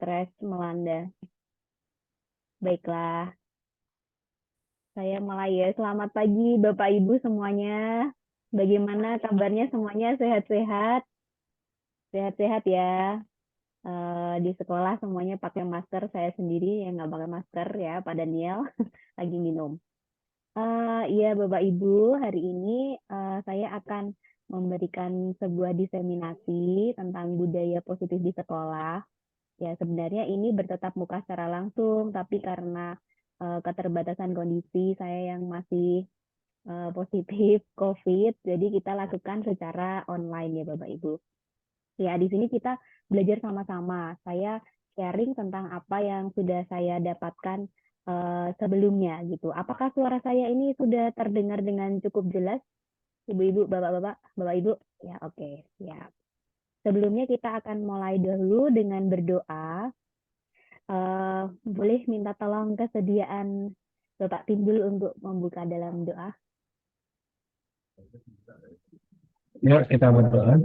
stres melanda. Baiklah, saya mulai ya. Selamat pagi Bapak Ibu semuanya. Bagaimana kabarnya semuanya? Sehat-sehat? Sehat-sehat ya. Di sekolah semuanya pakai masker. Saya sendiri yang nggak pakai masker ya, Pak Daniel. Lagi minum. Iya Bapak Ibu, hari ini saya akan memberikan sebuah diseminasi tentang budaya positif di sekolah. Ya, sebenarnya ini bertatap muka secara langsung, tapi karena keterbatasan kondisi saya yang masih positif COVID, jadi kita lakukan secara online ya Bapak Ibu. Ya, di sini kita belajar sama-sama. Saya sharing tentang apa yang sudah saya dapatkan sebelumnya gitu. Apakah suara saya ini sudah terdengar dengan cukup jelas, Ibu-ibu, Bapak-bapak, Bapak-ibu? Ya, oke, siap. Sebelumnya kita akan mulai dahulu dengan berdoa. Boleh minta tolong kesediaan Bapak Timbul untuk membuka dalam doa. Yuk kita berdoa.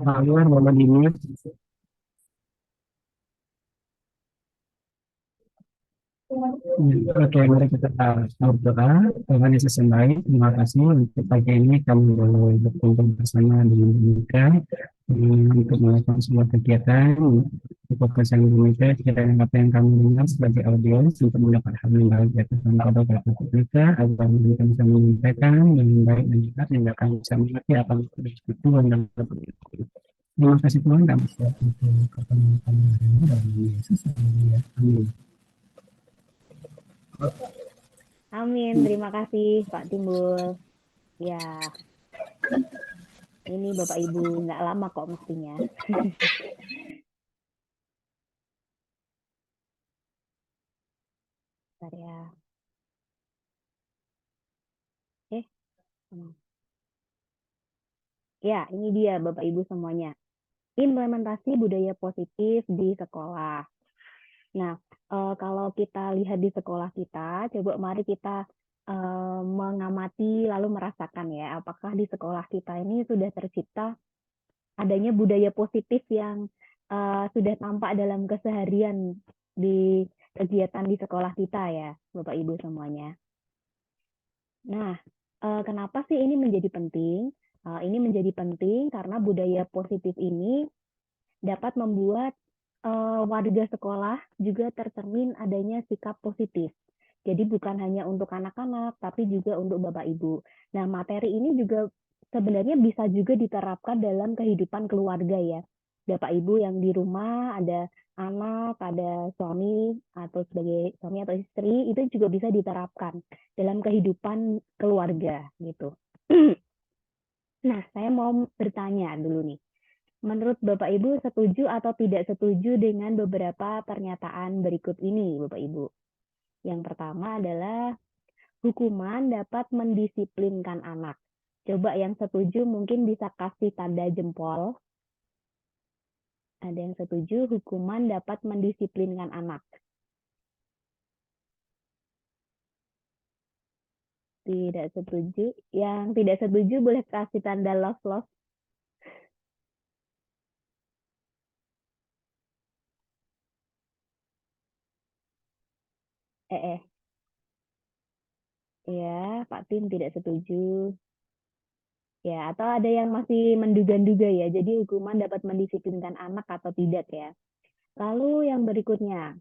Allah Muhammad ini. Oke, mari kita berdoa. Tuhan Yesus yang baik, terima kasih untuk pagi ini kami boleh berkumpul bersama dengan Monica untuk melakukan sebuah kegiatan untuk podcast yang Monica. Kiranya apa yang kami dengar sebagai audiens untuk mendapat hal yang baik dari Tuhan pada kata kita, agar kita bisa menyampaikan dengan baik dan jelas sehingga kami bisa mengerti apa yang sudah Tuhan dan terima kasih Tuhan kami siap untuk ketemu kami hari ini dalam nama Yesus. Amin. Amin. Terima kasih Pak Timbul. Ya, ini Bapak Ibu nggak lama kok mestinya. Bentar ya. Eh, ya ini dia Bapak Ibu semuanya. Implementasi budaya positif di sekolah. Nah, kalau kita lihat di sekolah kita, coba mari kita mengamati lalu merasakan ya, apakah di sekolah kita ini sudah tercipta adanya budaya positif yang sudah tampak dalam keseharian di kegiatan di sekolah kita ya, Bapak Ibu semuanya. Nah, kenapa sih ini menjadi penting? Ini menjadi penting karena budaya positif ini dapat membuat warga sekolah juga tercermin adanya sikap positif. Jadi bukan hanya untuk anak-anak, tapi juga untuk Bapak Ibu. Nah, materi ini juga sebenarnya bisa juga diterapkan dalam kehidupan keluarga ya. Bapak Ibu yang di rumah ada anak, ada suami atau sebagai suami atau istri, itu juga bisa diterapkan dalam kehidupan keluarga gitu. Nah, saya mau bertanya dulu nih. Menurut Bapak Ibu setuju atau tidak setuju dengan beberapa pernyataan berikut ini, Bapak Ibu? Yang pertama adalah hukuman dapat mendisiplinkan anak. Coba yang setuju mungkin bisa kasih tanda jempol. Ada yang setuju hukuman dapat mendisiplinkan anak. Tidak setuju. Yang tidak setuju boleh kasih tanda love. Eh. Ya, Pak Tim tidak setuju. Ya, atau ada yang masih menduga-duga ya. Jadi hukuman dapat mendisiplinkan anak atau tidak ya. Lalu yang berikutnya,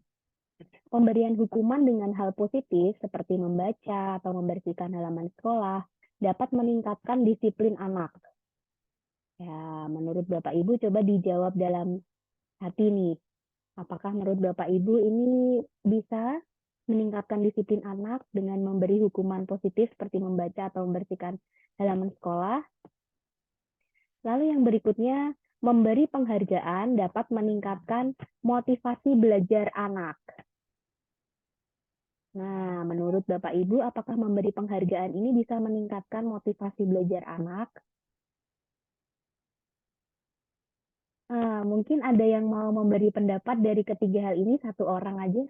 pemberian hukuman dengan hal positif seperti membaca atau membersihkan halaman sekolah dapat meningkatkan disiplin anak. Ya, menurut Bapak Ibu coba dijawab dalam hati nih. Apakah menurut Bapak Ibu ini bisa meningkatkan disiplin anak dengan memberi hukuman positif seperti membaca atau membersihkan halaman sekolah? Lalu yang berikutnya, memberi penghargaan dapat meningkatkan motivasi belajar anak. Nah, menurut Bapak Ibu, apakah memberi penghargaan ini bisa meningkatkan motivasi belajar anak? Mungkin ada yang mau memberi pendapat dari ketiga hal ini, satu orang aja.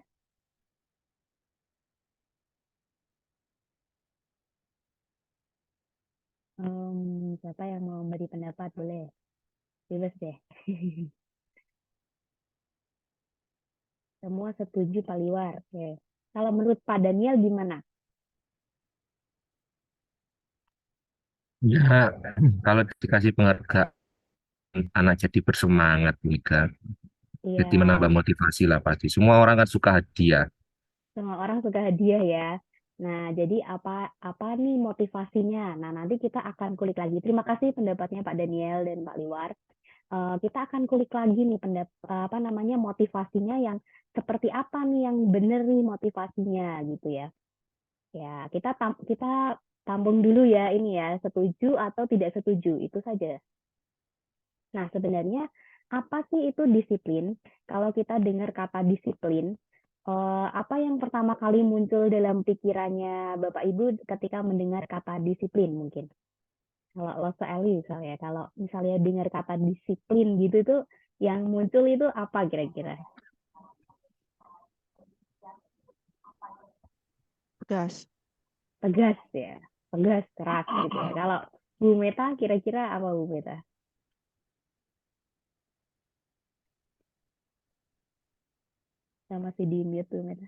Siapa yang mau memberi pendapat? Boleh. Bebas deh. Semua setuju Pak Liwar. Oke. Kalau menurut Pak Daniel gimana? Ya, kalau dikasih penghargaan, anak jadi bersemangat, Mika. Jadi Iya, menambah motivasi lah pasti. Semua orang kan suka hadiah. semua orang suka hadiah ya. Nah, jadi apa apa nih motivasinya? Nah, nanti kita akan kulik lagi. Terima kasih pendapatnya Pak Daniel dan Pak Liwar. Kita akan kulik lagi nih apa namanya motivasinya yang seperti apa nih yang benar nih motivasinya gitu ya. Ya, kita tampung dulu ya ini ya, setuju atau tidak setuju, itu saja. Nah, sebenarnya apa sih itu disiplin? Kalau kita dengar kata disiplin, apa yang pertama kali muncul dalam pikirannya Bapak Ibu ketika mendengar kata disiplin mungkin? Kalau Loso Eli misalnya, kalau misalnya dengar kata disiplin gitu itu yang muncul itu apa kira-kira? Gas. Tegas ya, tegas, keras gitu ya. Kalau Bu Meta kira-kira apa Bu Meta? Sama si di mute Bu Meta.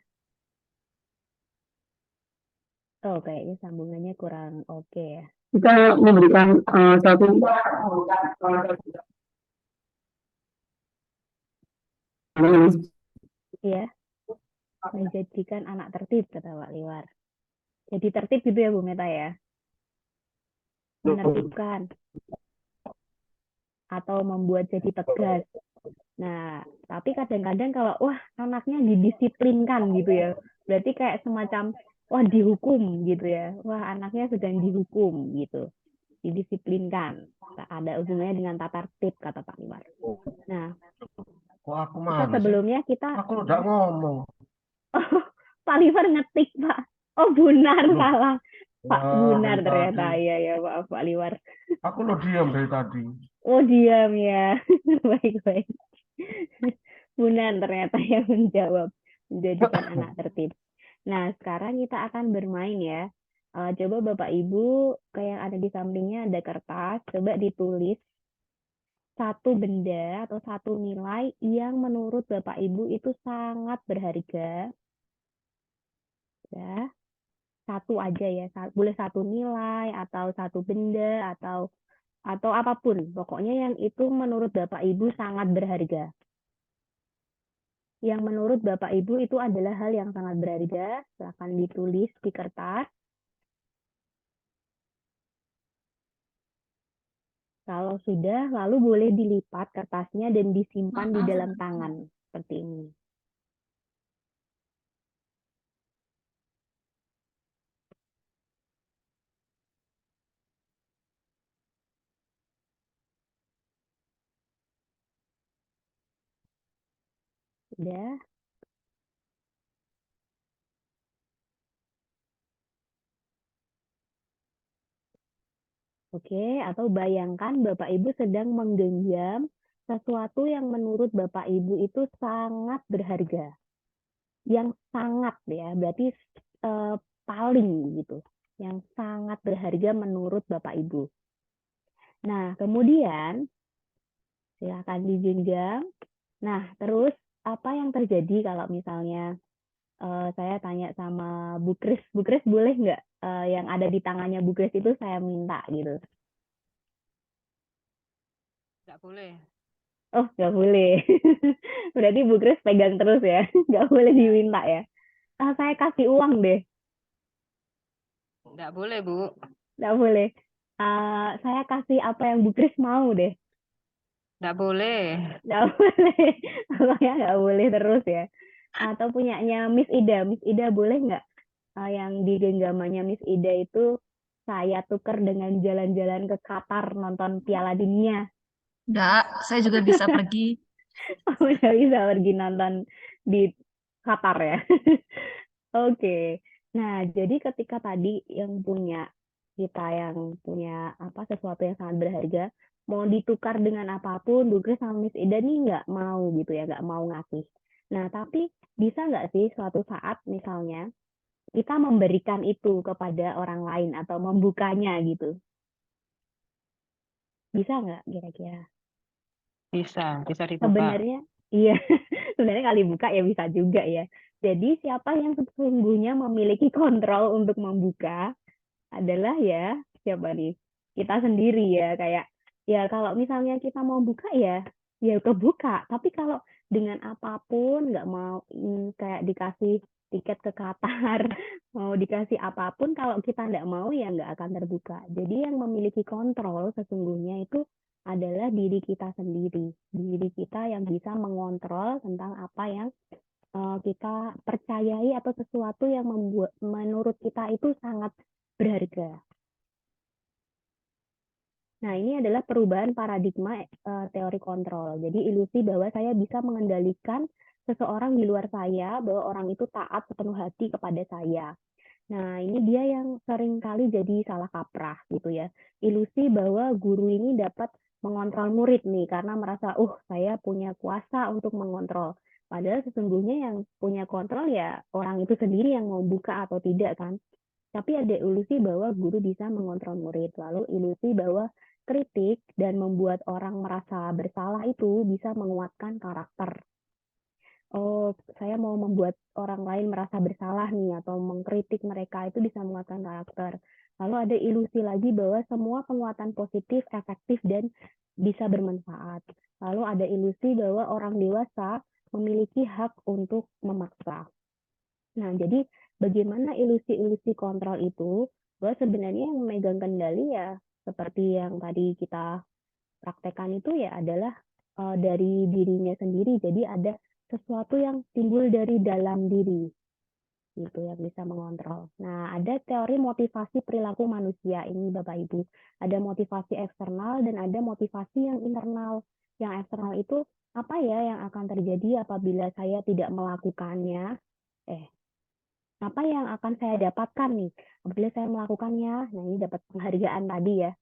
Oh, kayaknya sambungannya kurang oke ya. Kita memberikan satu Iya, menjadikan anak tertib kata Pak Liwar. Jadi tertib gitu ya Bu Meta ya, menertibkan atau membuat jadi tegas. Nah, tapi kadang-kadang kalau wah anaknya didisiplinkan gitu ya, berarti kayak semacam wah dihukum gitu ya, wah anaknya sedang dihukum gitu, didisiplinkan. Ada hubungannya dengan tata tertib kata Pak Liwar. Nah, Kok aku kita mana sih? sebelumnya kita Aku udah ngomong. oh, Pak Liwar ngetik Pak. Oh Bunar Loh, salah. Pak wah Bunar dari ternyata tadi. ya ya maaf Pak Liwar. Aku lo diam dari tadi. Oh diam ya. Baik-baik. Bunar ternyata yang menjawab menjadikan anak tertib. Nah, sekarang kita akan bermain ya. Coba Bapak Ibu, kayak yang ada di sampingnya ada kertas, coba ditulis satu benda atau satu nilai yang menurut Bapak Ibu itu sangat berharga. Ya, satu aja ya, boleh satu nilai atau satu benda atau apapun. Pokoknya yang itu menurut Bapak Ibu sangat berharga. Yang menurut Bapak Ibu itu adalah hal yang sangat berharga. Silakan ditulis di kertas. Kalau sudah, lalu boleh dilipat kertasnya dan disimpan di dalam tangan. Seperti ini. Sudah. Oke, atau bayangkan Bapak Ibu sedang menggenggam sesuatu yang menurut Bapak Ibu itu sangat berharga. Yang sangat ya, berarti paling gitu. Yang sangat berharga menurut Bapak Ibu. Nah, kemudian silakan digenggam. Nah, terus apa yang terjadi kalau misalnya saya tanya sama Bu Kris boleh nggak yang ada di tangannya Bu Kris itu saya minta gitu? Nggak boleh. Oh, nggak boleh. Berarti Bu Kris pegang terus ya, nggak boleh diminta ya. Saya kasih uang deh, Nggak boleh, Bu. nggak boleh. Saya kasih apa yang Bu Kris mau deh, Nggak boleh. nggak boleh. Pokoknya nggak boleh terus ya. Atau punyanya Miss Ida boleh nggak yang di genggamannya Miss Ida itu saya tukar dengan jalan-jalan ke Qatar nonton Piala Dunia. Enggak, saya juga bisa pergi. Udah bisa pergi nonton di Qatar ya. Oke. Nah, jadi ketika tadi yang punya kita yang punya apa sesuatu yang sangat berharga mau ditukar dengan apapun, Bu Grace sama Miss Ida nih nggak mau gitu ya, nggak mau ngasih. Nah, tapi bisa nggak sih suatu saat misalnya kita memberikan itu kepada orang lain atau membukanya gitu? Bisa nggak kira-kira? Bisa dibuka. Sebenarnya, iya, sebenarnya kali buka ya bisa juga ya. Jadi siapa yang sesungguhnya memiliki kontrol untuk membuka adalah ya siapa nih? Kita sendiri ya. Kayak ya kalau misalnya kita mau buka ya kebuka. Tapi kalau dengan apapun nggak mau kayak dikasih tiket ke Qatar, mau dikasih apapun kalau kita nggak mau ya nggak akan terbuka. Jadi yang memiliki kontrol sesungguhnya itu adalah diri kita sendiri. Diri kita yang bisa mengontrol tentang apa yang kita percayai atau sesuatu yang membuat menurut kita itu sangat berharga. Nah, ini adalah perubahan paradigma teori kontrol. Jadi ilusi bahwa saya bisa mengendalikan seseorang di luar saya, bahwa orang itu taat sepenuh hati kepada saya. Nah, ini dia yang sering kali jadi salah kaprah gitu ya. Ilusi bahwa guru ini dapat mengontrol murid nih karena merasa, saya punya kuasa untuk mengontrol. Padahal sesungguhnya yang punya kontrol ya orang itu sendiri yang mau buka atau tidak kan. Tapi ada ilusi bahwa guru bisa mengontrol murid. Lalu ilusi bahwa kritik dan membuat orang merasa bersalah itu bisa menguatkan karakter. Oh, saya mau membuat orang lain merasa bersalah nih atau mengkritik mereka itu bisa menguatkan karakter. Lalu ada ilusi lagi bahwa semua penguatan positif, efektif, dan bisa bermanfaat. Lalu ada ilusi bahwa orang dewasa memiliki hak untuk memaksa. Nah, jadi bagaimana ilusi-ilusi kontrol itu, bahwa sebenarnya yang memegang kendali ya seperti yang tadi kita praktekkan itu ya adalah dari dirinya sendiri. Jadi ada sesuatu yang timbul dari dalam diri, gitu yang bisa mengontrol. Nah, ada teori motivasi perilaku manusia ini Bapak Ibu. Ada motivasi eksternal dan ada motivasi yang internal. Yang eksternal itu apa ya yang akan terjadi apabila saya tidak melakukannya? Apa yang akan saya dapatkan nih apabila saya melakukannya? Nah, ini dapat penghargaan tadi ya.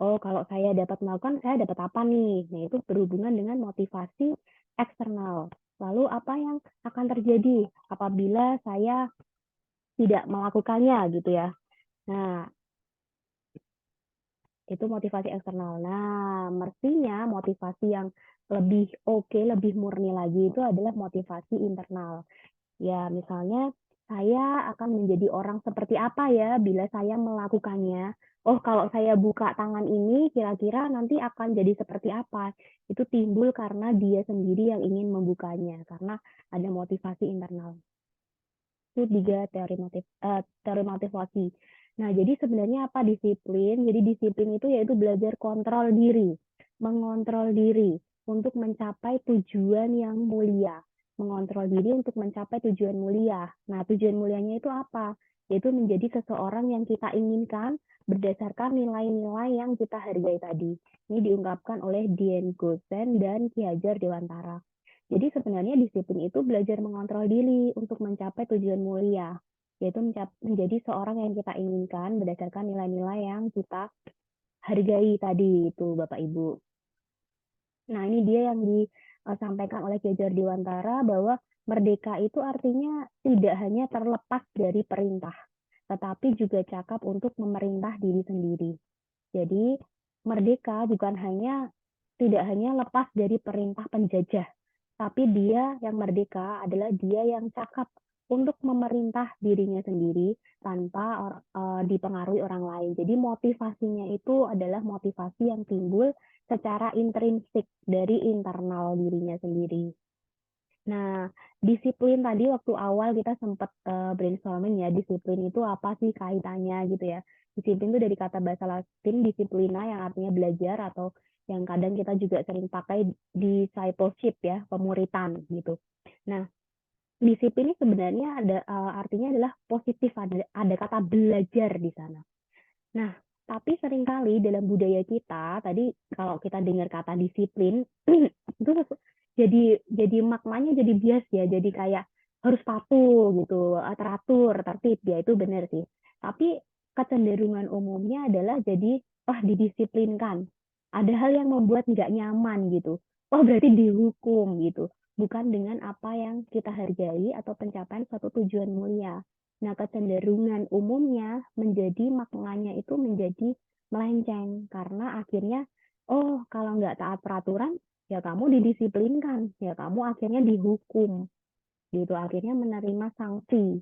Oh, kalau saya dapat melakukan, saya dapat apa nih? Nah, itu berhubungan dengan motivasi eksternal. Lalu apa yang akan terjadi apabila saya tidak melakukannya gitu ya. Nah, itu motivasi eksternal. Nah, mestinya motivasi yang lebih oke, lebih murni lagi itu adalah motivasi internal. Ya, misalnya saya akan menjadi orang seperti apa ya bila saya melakukannya. Oh, kalau saya buka tangan ini, kira-kira nanti akan jadi seperti apa? Itu timbul karena dia sendiri yang ingin membukanya, karena ada motivasi internal. Itu tiga teori motivasi. Nah, jadi sebenarnya apa disiplin? Jadi disiplin itu yaitu belajar kontrol diri, mengontrol diri untuk mencapai tujuan yang mulia. Mengontrol diri untuk mencapai tujuan mulia. Nah, tujuan mulianya itu apa? Yaitu menjadi seseorang yang kita inginkan berdasarkan nilai-nilai yang kita hargai tadi. Ini diungkapkan oleh Dian Gosen dan Ki Hajar Dewantara. Jadi sebenarnya disiplin itu belajar mengontrol diri untuk mencapai tujuan mulia, yaitu menjadi seorang yang kita inginkan berdasarkan nilai-nilai yang kita hargai tadi itu Bapak Ibu. Nah, ini dia yang disampaikan oleh Ki Hajar Dewantara bahwa merdeka itu artinya tidak hanya terlepas dari perintah, tetapi juga cakap untuk memerintah diri sendiri. Jadi, merdeka tidak hanya lepas dari perintah penjajah, tapi dia yang merdeka adalah dia yang cakap untuk memerintah dirinya sendiri tanpa dipengaruhi orang lain. Jadi motivasinya itu adalah motivasi yang timbul secara intrinsik dari internal dirinya sendiri. Nah, disiplin tadi waktu awal kita sempat brainstorming ya, disiplin itu apa sih kaitannya gitu ya. Disiplin itu dari kata bahasa Latin disiplina yang artinya belajar atau yang kadang kita juga sering pakai discipleship ya, pemuritan gitu. Nah, disiplin ini sebenarnya ada artinya adalah positif, ada kata belajar di sana. Nah, tapi seringkali dalam budaya kita, tadi kalau kita dengar kata disiplin, itu jadi maknanya jadi bias ya, jadi kayak harus patuh gitu, teratur, tertib, ya itu benar sih. Tapi kecenderungan umumnya adalah jadi, didisiplinkan. Ada hal yang membuat nggak nyaman gitu. Oh, berarti dihukum gitu. Bukan dengan apa yang kita hargai atau pencapaian suatu tujuan mulia. Nah, kecenderungan umumnya menjadi maknanya itu menjadi melenceng karena akhirnya kalau nggak taat peraturan ya kamu didisiplinkan, ya kamu akhirnya dihukum, gitu, akhirnya menerima sanksi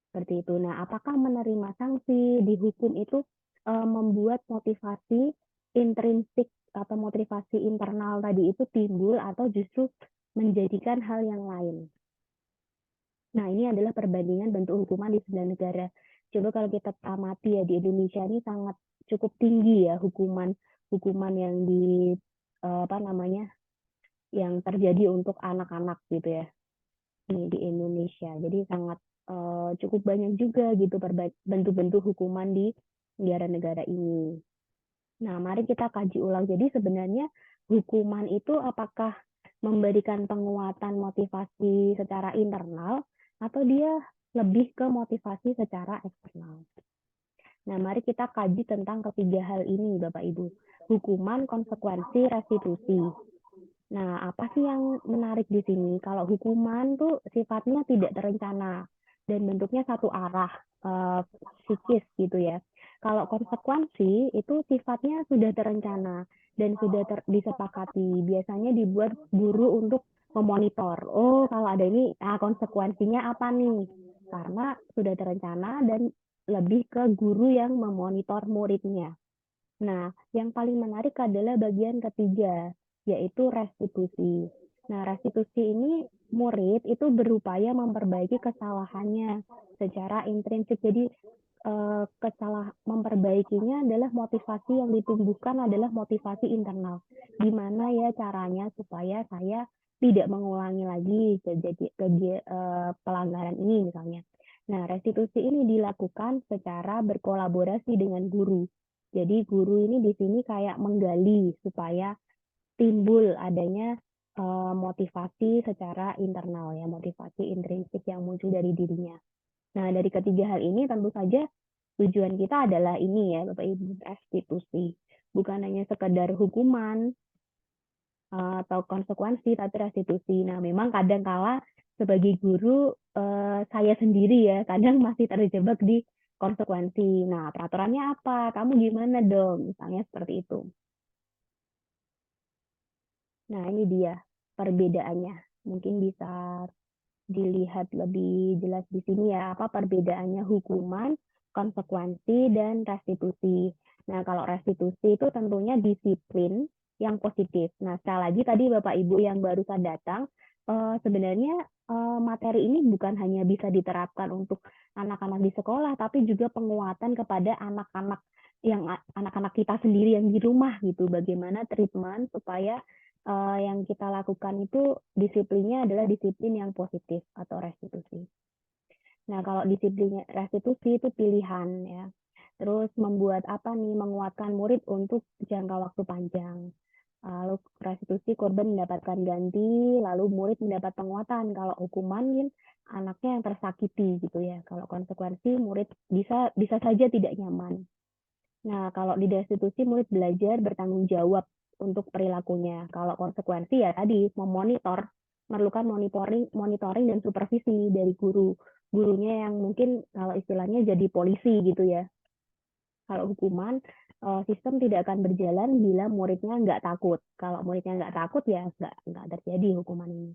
seperti itu. Nah, apakah menerima sanksi, dihukum itu membuat motivasi intrinsik atau motivasi internal tadi itu timbul atau justru menjadikan hal yang lain? Nah, ini adalah perbandingan bentuk hukuman di 9 negara. Coba kalau kita amati ya, di Indonesia ini sangat cukup tinggi ya hukuman yang yang terjadi untuk anak-anak gitu ya, ini di Indonesia. Jadi sangat cukup banyak juga gitu bentuk-bentuk hukuman di negara-negara ini. Nah, mari kita kaji ulang. Jadi sebenarnya hukuman itu apakah memberikan penguatan motivasi secara internal atau dia lebih ke motivasi secara eksternal? Nah, mari kita kaji tentang ketiga hal ini, Bapak Ibu. Hukuman, konsekuensi, restitusi. Nah, apa sih yang menarik di sini? Kalau hukuman tuh sifatnya tidak terencana dan bentuknya satu arah, psikis gitu ya. Kalau konsekuensi itu sifatnya sudah terencana dan sudah disepakati. Biasanya dibuat guru untuk memonitor. Oh, kalau ada ini, konsekuensinya apa nih? Karena sudah terencana dan lebih ke guru yang memonitor muridnya. Nah, yang paling menarik adalah bagian ketiga, yaitu restitusi. Nah, restitusi ini murid itu berupaya memperbaiki kesalahannya secara intrinsik. Jadi, memperbaikinya adalah motivasi yang ditumbuhkan adalah motivasi internal. Gimana ya caranya supaya saya tidak mengulangi lagi pelanggaran ini misalnya. Nah, restitusi ini dilakukan secara berkolaborasi dengan guru. Jadi guru ini di sini kayak menggali supaya timbul adanya motivasi secara internal ya, motivasi intrinsik yang muncul dari dirinya. Nah, dari ketiga hal ini tentu saja tujuan kita adalah ini ya, Bapak Ibu, restitusi. Bukan hanya sekedar hukuman atau konsekuensi, tapi restitusi. Nah, memang kadang kala sebagai guru saya sendiri ya, kadang masih terjebak di konsekuensi. Nah, peraturannya apa? Kamu gimana dong? Misalnya seperti itu. Nah, ini dia perbedaannya. Mungkin bisa dilihat lebih jelas di sini ya, apa perbedaannya hukuman, konsekuensi, dan restitusi. Nah, kalau restitusi itu tentunya disiplin yang positif. Nah, sekali lagi tadi Bapak Ibu yang barusan datang, sebenarnya materi ini bukan hanya bisa diterapkan untuk anak-anak di sekolah, tapi juga penguatan kepada anak-anak kita sendiri yang di rumah gitu. Bagaimana treatment supaya yang kita lakukan itu disiplinnya adalah disiplin yang positif atau restitusi. Nah, kalau disiplin restitusi itu pilihan ya. Terus membuat apa nih? Menguatkan murid untuk jangka waktu panjang. Lalu restitusi korban mendapatkan ganti, lalu murid mendapat penguatan. Kalau hukuman kan anaknya yang tersakiti gitu ya. Kalau konsekuensi murid bisa saja tidak nyaman. Nah, kalau di restitusi murid belajar bertanggung jawab untuk perilakunya. Kalau konsekuensi ya tadi memonitor, memerlukan monitoring dan supervisi dari gurunya yang mungkin kalau istilahnya jadi polisi gitu ya. Kalau hukuman, sistem tidak akan berjalan bila muridnya nggak takut. Kalau muridnya nggak takut ya nggak terjadi hukuman ini.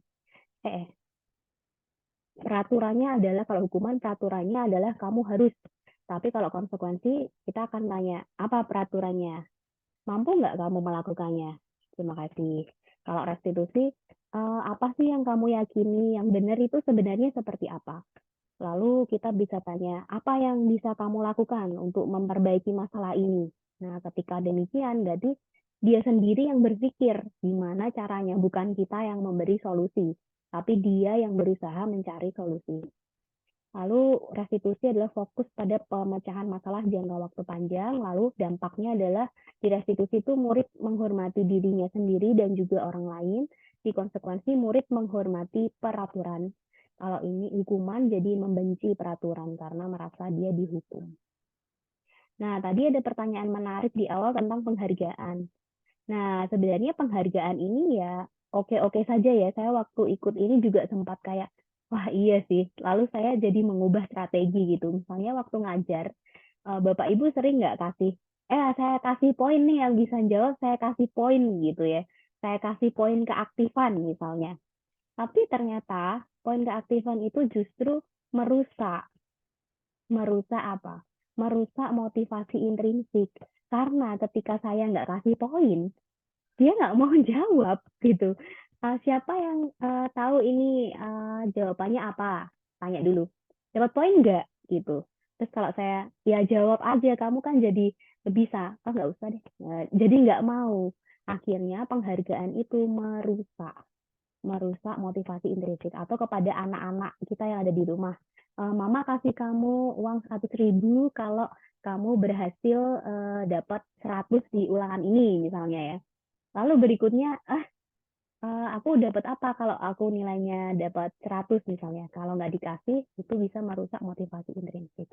Peraturannya adalah kalau hukuman peraturannya adalah kamu harus. Tapi kalau konsekuensi kita akan tanya apa peraturannya. Mampu nggak kamu melakukannya? Terima kasih. Kalau restitusi, apa sih yang kamu yakini yang benar itu sebenarnya seperti apa? Lalu kita bisa tanya, apa yang bisa kamu lakukan untuk memperbaiki masalah ini? Nah, ketika demikian, berarti dia sendiri yang berpikir gimana caranya, bukan kita yang memberi solusi, tapi dia yang berusaha mencari solusi. Lalu restitusi adalah fokus pada pemecahan masalah jangka waktu panjang, lalu dampaknya adalah di restitusi itu murid menghormati dirinya sendiri dan juga orang lain, di konsekuensi murid menghormati peraturan. Kalau ini hukuman jadi membenci peraturan karena merasa dia dihukum. Nah, tadi ada pertanyaan menarik di awal tentang penghargaan. Nah, sebenarnya penghargaan ini ya oke-oke saja ya. Saya waktu ikut ini juga sempat kayak, wah iya sih. Lalu saya jadi mengubah strategi gitu. Misalnya waktu ngajar, Bapak Ibu sering nggak saya kasih poin nih yang bisa jawab, saya kasih poin gitu ya. saya kasih poin keaktifan misalnya. Tapi ternyata poin keaktifan itu justru merusak. Merusak apa? Merusak motivasi intrinsik. Karena ketika saya nggak kasih poin, dia nggak mau jawab gitu. Siapa yang tahu ini jawabannya apa? Tanya dulu. Dapat poin nggak? Gitu. Terus kalau saya, ya jawab aja, kamu kan jadi bisa. Oh nggak usah deh. Jadi nggak mau. Akhirnya penghargaan itu merusak motivasi intrinsik. Atau kepada anak-anak kita yang ada di rumah. Mama kasih kamu uang 100.000 kalau kamu berhasil dapat 100 di ulangan ini misalnya ya. Lalu berikutnya, aku dapat apa kalau aku nilainya dapat 100 misalnya. Kalau nggak dikasih, itu bisa merusak motivasi intrinsik.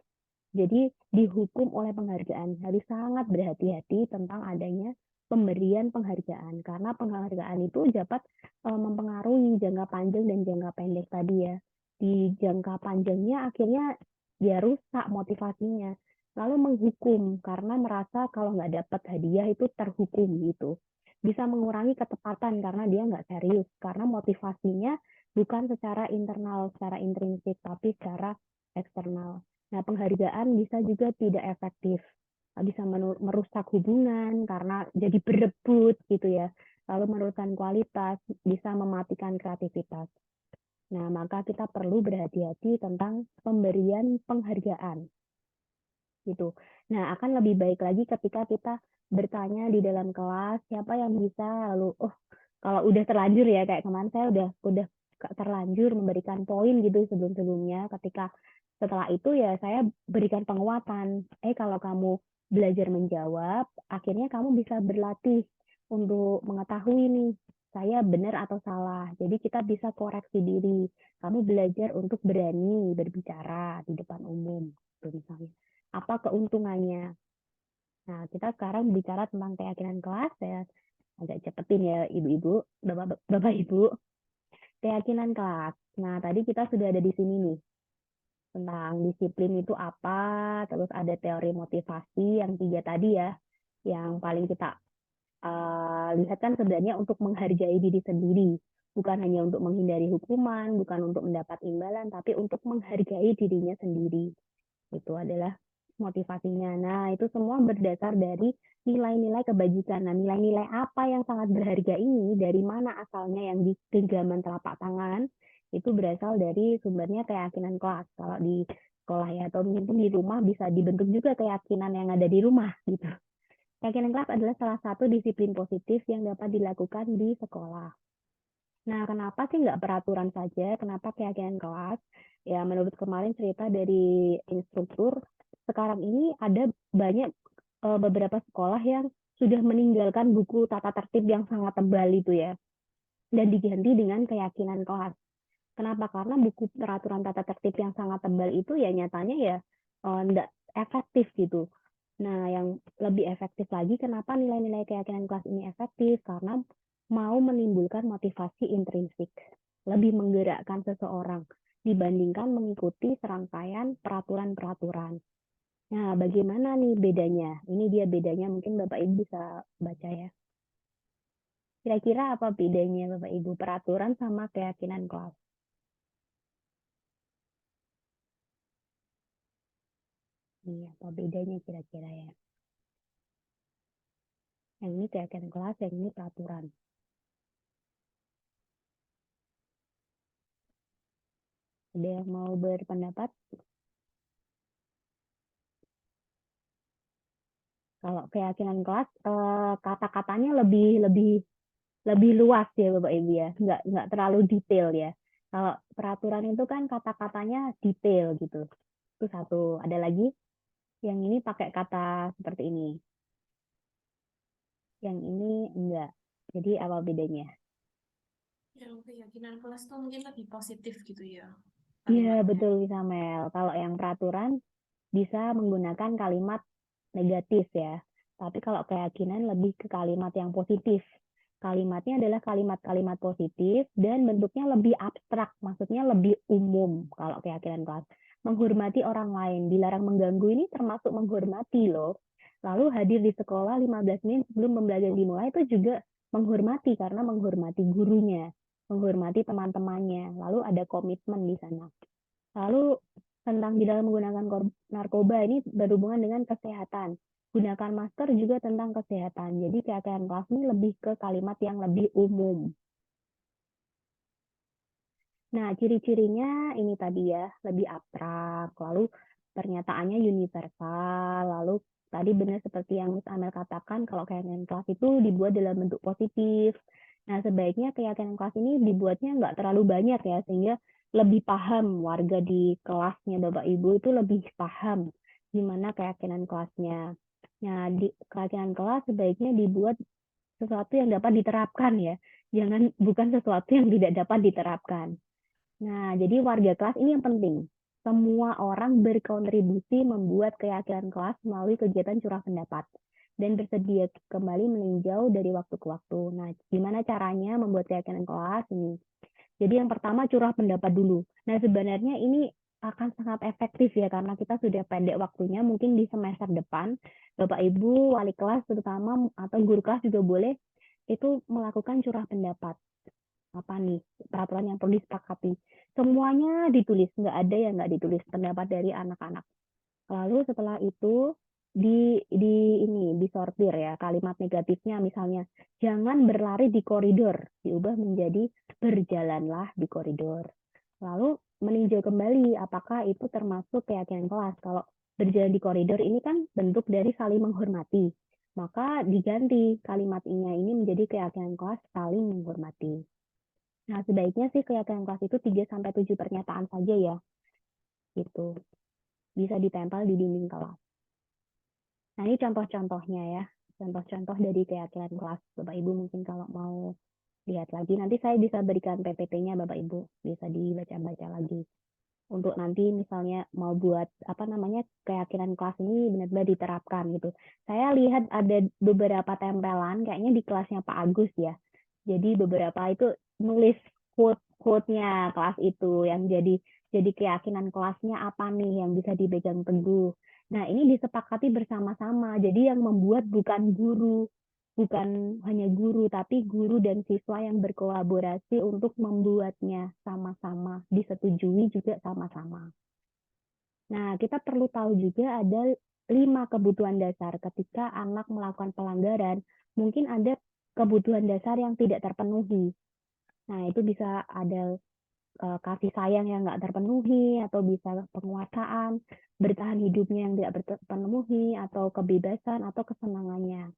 Jadi dihukum oleh penghargaan. Harus sangat berhati-hati tentang adanya pemberian penghargaan. Karena penghargaan itu dapat mempengaruhi jangka panjang dan jangka pendek tadi ya. Di jangka panjangnya akhirnya dia rusak motivasinya. Lalu menghukum karena merasa kalau nggak dapat hadiah itu terhukum gitu. Bisa mengurangi ketepatan karena dia nggak serius. Karena motivasinya bukan secara internal, secara intrinsik, tapi secara eksternal. Nah, penghargaan bisa juga tidak efektif. Bisa merusak hubungan karena jadi berebut gitu ya. Lalu menurunkan kualitas, bisa mematikan kreativitas. Nah, maka kita perlu berhati-hati tentang pemberian penghargaan. Gitu. Nah, akan lebih baik lagi ketika kita bertanya di dalam kelas siapa yang bisa, lalu kalau udah terlanjur ya kayak kemarin saya udah terlanjur memberikan poin gitu sebelum-sebelumnya, ketika setelah itu ya saya berikan penguatan. Kalau kamu belajar menjawab, akhirnya kamu bisa berlatih untuk mengetahui nih saya benar atau salah. Jadi kita bisa koreksi diri. Kamu belajar untuk berani berbicara di depan umum, gitu misalnya. Apa keuntungannya? Nah, kita sekarang bicara tentang keyakinan kelas. Saya agak cepetin ya ibu-ibu, bapak ibu. Keyakinan kelas. Nah, tadi kita sudah ada di sini nih. Tentang disiplin itu apa, terus ada teori motivasi yang 3 tadi ya. Yang paling kita lihat kan sebenarnya untuk menghargai diri sendiri. Bukan hanya untuk menghindari hukuman, bukan untuk mendapat imbalan, tapi untuk menghargai dirinya sendiri. Itu adalah motivasinya. Nah, itu semua berdasar dari nilai-nilai kebajikan. Nah, nilai-nilai apa yang sangat berharga ini, dari mana asalnya yang di genggaman telapak tangan, itu berasal dari sumbernya keyakinan kelas. Kalau di sekolah ya, atau mungkin di rumah bisa dibentuk juga keyakinan yang ada di rumah gitu. Keyakinan kelas adalah salah satu disiplin positif yang dapat dilakukan di sekolah. Nah, kenapa sih nggak peraturan saja? Kenapa keyakinan kelas? Ya, menurut kemarin cerita dari instruktur, sekarang ini ada banyak beberapa sekolah yang sudah meninggalkan buku tata tertib yang sangat tebal itu ya, dan diganti dengan keyakinan kelas. Kenapa? Karena buku peraturan tata tertib yang sangat tebal itu ya nyatanya ya nggak efektif gitu. Nah, yang lebih efektif lagi, kenapa nilai-nilai keyakinan kelas ini efektif? Karena mau menimbulkan motivasi intrinsik, lebih menggerakkan seseorang dibandingkan mengikuti serangkaian peraturan-peraturan. Nah, bagaimana nih bedanya? Ini dia bedanya, mungkin Bapak Ibu bisa baca ya. Kira-kira apa bedanya Bapak Ibu, peraturan sama keyakinan kelas? Iya, apa bedanya kira-kira ya? Yang ini keyakinan kelas, yang ini peraturan. Ada yang mau berpendapat? Kalau keyakinan kelas, kata-katanya lebih luas ya Bapak Ibu ya, nggak terlalu detail ya. Kalau peraturan itu kan kata-katanya detail gitu. Itu satu. Ada lagi? Yang ini pakai kata seperti ini. Yang ini enggak. Jadi apa bedanya? Yang keyakinan kelas tuh mungkin lebih positif gitu ya. Iya, betul Mel. Kalau yang peraturan bisa menggunakan kalimat negatif ya. Tapi kalau keyakinan lebih ke kalimat yang positif. Kalimatnya adalah kalimat-kalimat positif dan bentuknya lebih abstrak, maksudnya lebih umum kalau keyakinan kelas. Menghormati orang lain, dilarang mengganggu ini termasuk menghormati loh. Lalu hadir di sekolah 15 menit sebelum pembelajaran dimulai itu juga menghormati karena menghormati gurunya, menghormati teman-temannya, lalu ada komitmen di sana. Lalu tentang di dalam menggunakan narkoba ini berhubungan dengan kesehatan. Gunakan masker juga tentang kesehatan. Jadi keyakinan kelas ini lebih ke kalimat yang lebih umum. Nah, ciri-cirinya ini tadi ya, lebih abstrak, lalu pernyataannya universal, lalu tadi benar seperti yang Miss Amel katakan, kalau keyakinan kelas itu dibuat dalam bentuk positif. Nah, sebaiknya keyakinan kelas ini dibuatnya nggak terlalu banyak ya, sehingga lebih paham warga di kelasnya Bapak Ibu itu lebih paham gimana keyakinan kelasnya. Nah, di keyakinan kelas sebaiknya dibuat sesuatu yang dapat diterapkan ya, bukan sesuatu yang tidak dapat diterapkan. Nah, jadi warga kelas ini yang penting. Semua orang berkontribusi membuat keyakinan kelas melalui kegiatan curah pendapat dan bersedia kembali meninjau dari waktu ke waktu. Nah, gimana caranya membuat keyakinan kelas ini? Jadi yang pertama curah pendapat dulu. Nah, sebenarnya ini akan sangat efektif ya karena kita sudah pendek waktunya. Mungkin di semester depan, Bapak Ibu, wali kelas terutama atau guru kelas juga boleh itu melakukan curah pendapat. Apa nih peraturan yang perlu disepakati, semuanya ditulis, nggak ada yang nggak ditulis pendapat dari anak-anak. Lalu setelah itu ini disortir ya kalimat negatifnya, misalnya jangan berlari di koridor, diubah menjadi berjalanlah di koridor. Lalu meninjau kembali apakah itu termasuk keyakinan kelas. Kalau berjalan di koridor ini kan bentuk dari saling menghormati, maka diganti kalimatnya ini menjadi keyakinan kelas saling menghormati. Nah, sebaiknya sih keyakinan kelas itu 3-7 pernyataan saja ya. Gitu. Bisa ditempel di dinding kelas. Nah, ini contoh-contohnya ya. Contoh-contoh dari keyakinan kelas. Bapak Ibu mungkin kalau mau lihat lagi, nanti saya bisa berikan PPT-nya Bapak Ibu. Bisa dibaca-baca lagi. Untuk nanti misalnya mau buat keyakinan kelas ini benar-benar diterapkan gitu. Saya lihat ada beberapa tempelan kayaknya di kelasnya Pak Agus ya. Jadi beberapa itu nulis quote-nya kelas itu yang jadi keyakinan kelasnya apa nih yang bisa dipegang teguh. Nah, ini disepakati bersama-sama. Jadi yang membuat bukan hanya guru, tapi guru dan siswa yang berkolaborasi untuk membuatnya sama-sama, disetujui juga sama-sama. Nah, kita perlu tahu juga ada 5 kebutuhan dasar ketika anak melakukan pelanggaran. Mungkin ada kebutuhan dasar yang tidak terpenuhi. Nah, itu bisa ada kasih sayang yang nggak terpenuhi, atau bisa penguasaan, bertahan hidupnya yang tidak terpenuhi, atau kebebasan, atau kesenangannya.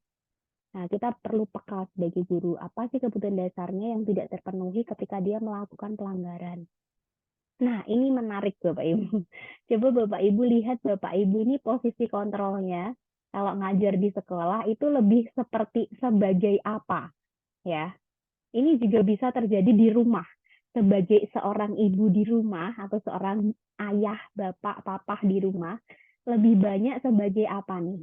Nah, kita perlu peka sebagai guru, apa sih kebutuhan dasarnya yang tidak terpenuhi ketika dia melakukan pelanggaran. Nah, ini menarik Bapak Ibu. Coba Bapak Ibu lihat Bapak Ibu ini posisi kontrolnya, kalau ngajar di sekolah itu lebih seperti sebagai apa? Ya, ini juga bisa terjadi di rumah. Sebagai seorang ibu di rumah atau seorang ayah, bapak, papa di rumah, lebih banyak sebagai apa nih?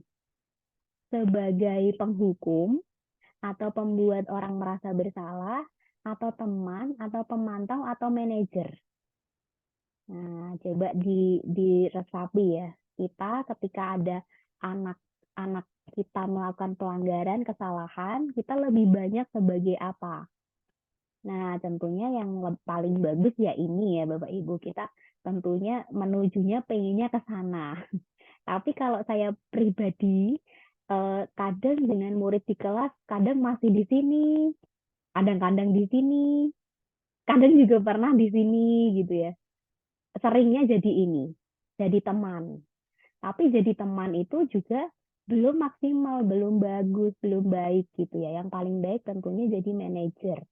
Sebagai penghukum, atau pembuat orang merasa bersalah, atau teman, atau pemantau, atau manajer. Nah, coba diresapi ya. Kita ketika ada anak-anak kita melakukan pelanggaran, kesalahan, kita lebih banyak sebagai apa? Nah, tentunya yang paling bagus ya ini ya Bapak Ibu, kita tentunya menujunya pengennya ke sana. Tapi kalau saya pribadi, kadang dengan murid di kelas, kadang masih di sini, kadang-kadang di sini, kadang juga pernah di sini gitu ya. Seringnya jadi ini, jadi teman. Tapi jadi teman itu juga belum maksimal, belum bagus, belum baik gitu ya. Yang paling baik tentunya jadi manajer.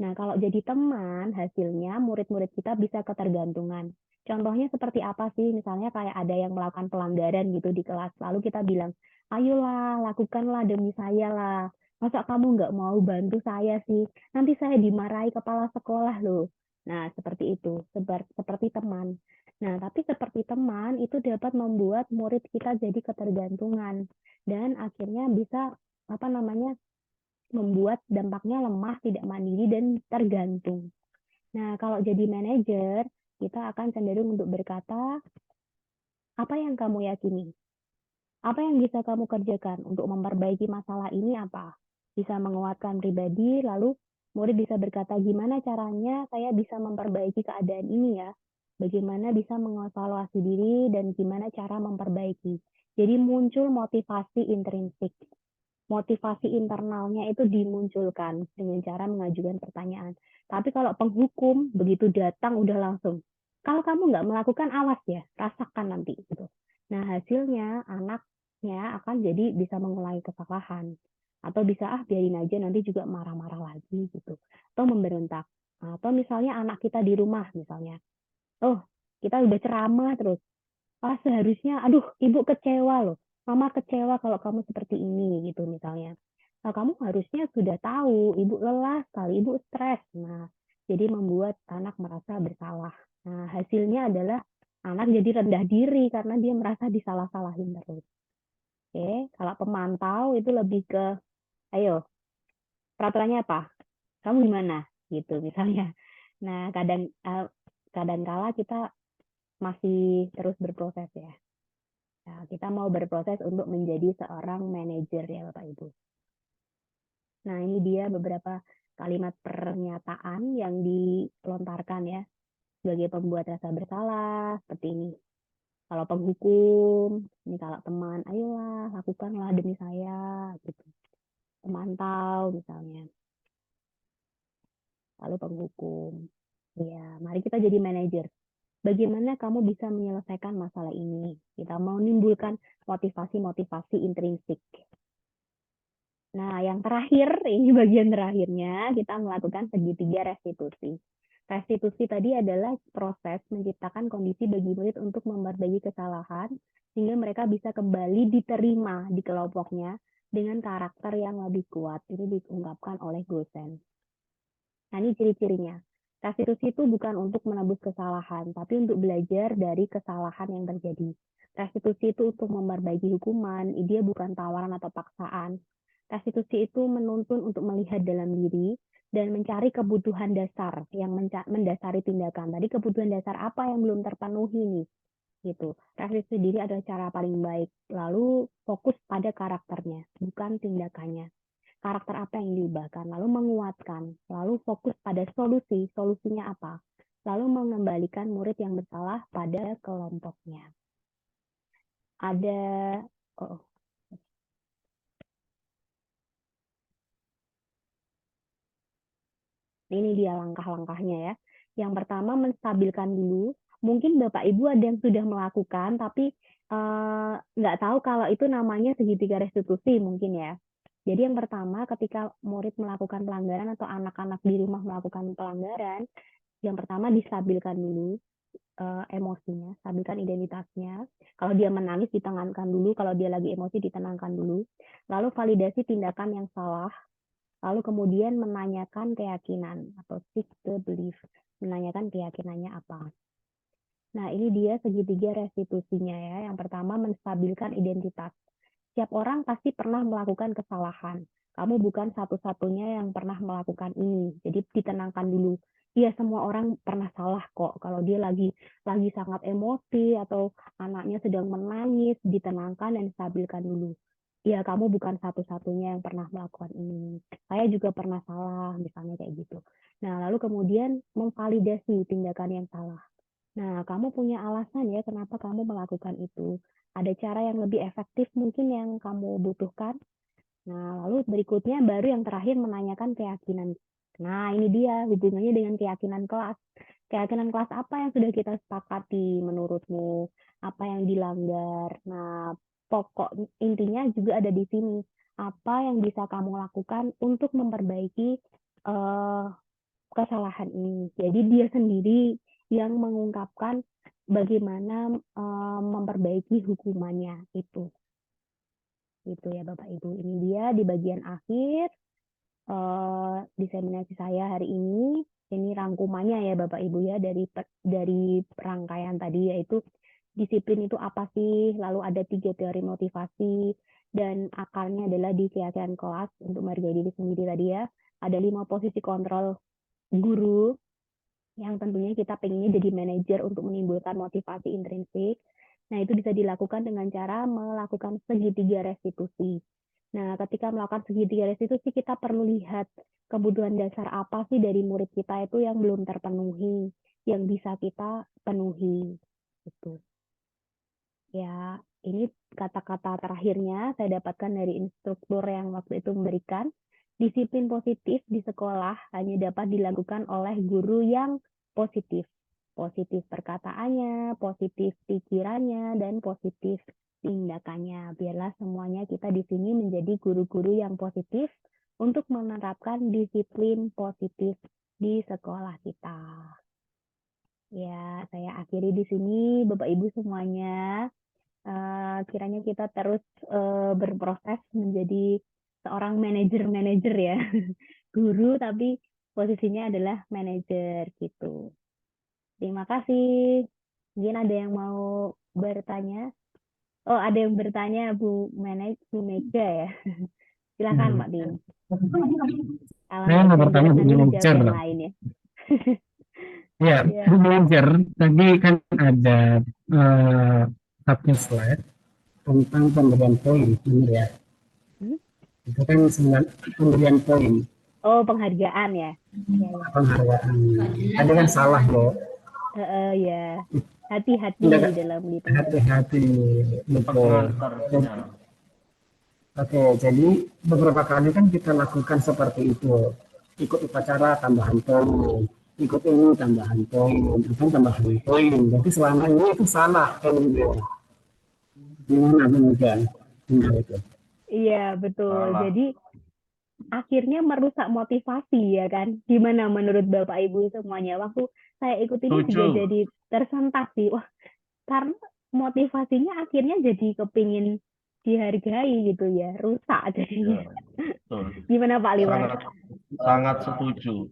Nah, kalau jadi teman, hasilnya murid-murid kita bisa ketergantungan. Contohnya seperti apa sih? Misalnya kayak ada yang melakukan pelanggaran gitu di kelas. Lalu kita bilang, ayolah, lakukanlah demi saya lah. Masa kamu nggak mau bantu saya sih? Nanti saya dimarahi kepala sekolah loh. Nah, seperti itu. Seperti teman. Nah, tapi seperti teman itu dapat membuat murid kita jadi ketergantungan. Dan akhirnya bisa, membuat dampaknya lemah, tidak mandiri, dan tergantung. Nah, kalau jadi manajer, kita akan cenderung untuk berkata, apa yang kamu yakini? Apa yang bisa kamu kerjakan untuk memperbaiki masalah ini apa? bisa menguatkan pribadi, lalu murid bisa berkata, gimana caranya saya bisa memperbaiki keadaan ini ya? Bagaimana bisa mengevaluasi diri dan gimana cara memperbaiki. Jadi muncul motivasi intrinsik. Motivasi internalnya itu dimunculkan dengan cara mengajukan pertanyaan. Tapi kalau penghukum, begitu datang udah langsung. Kalau kamu nggak melakukan, awas ya, rasakan nanti. Gitu. Nah, hasilnya anaknya akan jadi bisa mengulangi kesalahan. Atau bisa, biarin aja, nanti juga marah-marah lagi. Gitu. Atau memberontak. Atau misalnya anak kita di rumah, misalnya. Oh, kita udah ceramah terus. Seharusnya, aduh, ibu kecewa loh. Mama kecewa kalau kamu seperti ini, gitu misalnya. Nah, kamu harusnya sudah tahu, ibu lelah sekali, ibu stres. Nah, jadi membuat anak merasa bersalah. Nah, hasilnya adalah anak jadi rendah diri karena dia merasa disalah-salahin terus. Oke, kalau pemantau itu lebih ke, ayo, peraturannya apa? Kamu gimana? Gitu misalnya. Nah, kadang kala kita masih terus berproses ya. Nah, kita mau berproses untuk menjadi seorang manajer ya Bapak Ibu. Nah, ini dia beberapa kalimat pernyataan yang dilontarkan ya sebagai pembuat rasa bersalah seperti ini. Kalau penghukum, ini kalau teman, ayolah lakukanlah demi saya gitu. Pemantau misalnya. Lalu penghukum. Ya, mari kita jadi manajer. Bagaimana kamu bisa menyelesaikan masalah ini? Kita mau menimbulkan motivasi-motivasi intrinsik. Nah, yang terakhir, ini bagian terakhirnya, kita melakukan segitiga restitusi. Restitusi tadi adalah proses menciptakan kondisi bagi murid untuk memperbaiki kesalahan, sehingga mereka bisa kembali diterima di kelompoknya dengan karakter yang lebih kuat. Ini diungkapkan oleh dosen. Nah, ini ciri-cirinya. Restitusi itu bukan untuk menebus kesalahan, tapi untuk belajar dari kesalahan yang terjadi. Restitusi itu untuk memperbaiki hukuman, dia bukan tawaran atau paksaan. Restitusi itu menuntun untuk melihat dalam diri dan mencari kebutuhan dasar yang mendasari tindakan. Tadi kebutuhan dasar apa yang belum terpenuhi nih? Gitu. Restitusi diri adalah cara paling baik. Lalu fokus pada karakternya, bukan tindakannya. Karakter apa yang diubahkan, lalu menguatkan, lalu fokus pada solusi, solusinya apa, lalu mengembalikan murid yang bersalah pada kelompoknya. Ada, ini dia langkah-langkahnya ya. Yang pertama menstabilkan dulu. Mungkin Bapak Ibu ada yang sudah melakukan, tapi nggak tahu kalau itu namanya segitiga restitusi mungkin ya. Jadi yang pertama ketika murid melakukan pelanggaran atau anak-anak di rumah melakukan pelanggaran, yang pertama distabilkan dulu emosinya, stabilkan identitasnya. Kalau dia menangis ditenangkan dulu, kalau dia lagi emosi ditenangkan dulu. Lalu validasi tindakan yang salah, lalu kemudian menanyakan keyakinan atau seek the belief, menanyakan keyakinannya apa. Nah, ini dia segitiga restitusinya ya. Yang pertama menstabilkan identitas. Setiap orang pasti pernah melakukan kesalahan. Kamu bukan satu-satunya yang pernah melakukan ini. Jadi ditenangkan dulu. Iya, semua orang pernah salah kok. Kalau dia lagi sangat emosi atau anaknya sedang menangis, ditenangkan dan stabilkan dulu. Iya, kamu bukan satu-satunya yang pernah melakukan ini. Saya juga pernah salah, misalnya kayak gitu. Nah, lalu kemudian memvalidasi tindakan yang salah. Nah, kamu punya alasan ya kenapa kamu melakukan itu. Ada cara yang lebih efektif mungkin yang kamu butuhkan. Nah, lalu berikutnya baru yang terakhir menanyakan keyakinan. Nah, ini dia hubungannya dengan keyakinan kelas. Keyakinan kelas apa yang sudah kita sepakati menurutmu? Apa yang dilanggar? Nah, pokok intinya juga ada di sini. Apa yang bisa kamu lakukan untuk memperbaiki kesalahan ini. Jadi dia sendiri yang mengungkapkan bagaimana memperbaiki hukumannya itu. Itu ya Bapak Ibu. Ini dia di bagian akhir diseminasi saya hari ini. Ini rangkumannya ya Bapak Ibu ya dari rangkaian tadi yaitu disiplin itu apa sih? Lalu ada 3 teori motivasi dan akarnya adalah di keyakinan kelas untuk menghargai diri sendiri tadi ya. Ada 5 posisi kontrol guru yang tentunya kita pengennya jadi manajer untuk menimbulkan motivasi intrinsik. Nah, itu bisa dilakukan dengan cara melakukan segitiga restitusi. Nah, ketika melakukan segitiga restitusi, kita perlu lihat kebutuhan dasar apa sih dari murid kita itu yang belum terpenuhi, yang bisa kita penuhi. Gitu. Ya, ini kata-kata terakhirnya saya dapatkan dari instruktur yang waktu itu memberikan. Disiplin positif di sekolah hanya dapat dilakukan oleh guru yang positif. Positif perkataannya, positif pikirannya, dan positif tindakannya. Biarlah semuanya kita di sini menjadi guru-guru yang positif untuk menerapkan disiplin positif di sekolah kita. Ya, saya akhiri di sini, Bapak Ibu semuanya. Kiranya kita terus berproses menjadi seorang manajer ya, guru tapi posisinya adalah manajer gitu. Terima kasih. Mungkin ada yang mau bertanya? Oh, ada yang bertanya Bu Mega ya. Silakan Pak Din. Kalau Saya nggak nggak bertanya dijawab Bu nanti Manager. dijawab yang lain ya. Ya, Ya. Bu Manager, tadi kan ada satu slide tentang pemberian poin, benar ya? Hmm? Itu kan pemberian poin, Oh, penghargaan ya. Ya, ya. penghargaan. Tadi kan salah loh. Ya. Hati-hati Tidak, di dalam penghargaan. hati-hati, betul. Pengantarnya. Oke, jadi beberapa kali kan kita lakukan seperti itu. Ikut upacara tambahan poin, ikut ini tambahan poin, bukan tambahan poin. Jadi selama ini itu salah kan gitu. Gimana kemudian? Gimana itu? Iya, betul. Salah. Jadi akhirnya merusak motivasi ya kan. Gimana menurut Bapak Ibu semuanya? Waktu saya ikut ini juga Setuju. jadi tersentak sih. Wah, karena motivasinya akhirnya jadi kepingin dihargai gitu ya. Rusak Ya, jadinya. betul. Gimana Pak Liwan? Sangat setuju.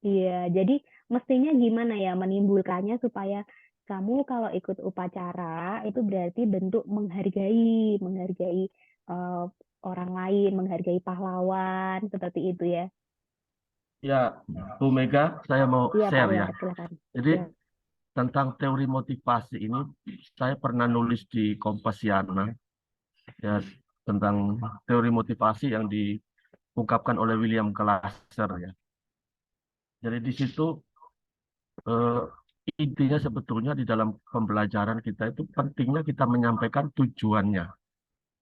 Iya, jadi mestinya gimana ya menimbulkannya supaya kamu kalau ikut upacara itu berarti bentuk menghargai orang lain, menghargai pahlawan seperti itu ya. Ya, Bu Mega, saya mau Iya Pak share ya. Liwan, silakan. Jadi Ya. tentang teori motivasi ini, saya pernah nulis di Kompasiana ya tentang teori motivasi yang diungkapkan oleh William Glasser ya. Jadi di situ eh, intinya sebetulnya di dalam pembelajaran kita itu pentingnya kita menyampaikan tujuannya.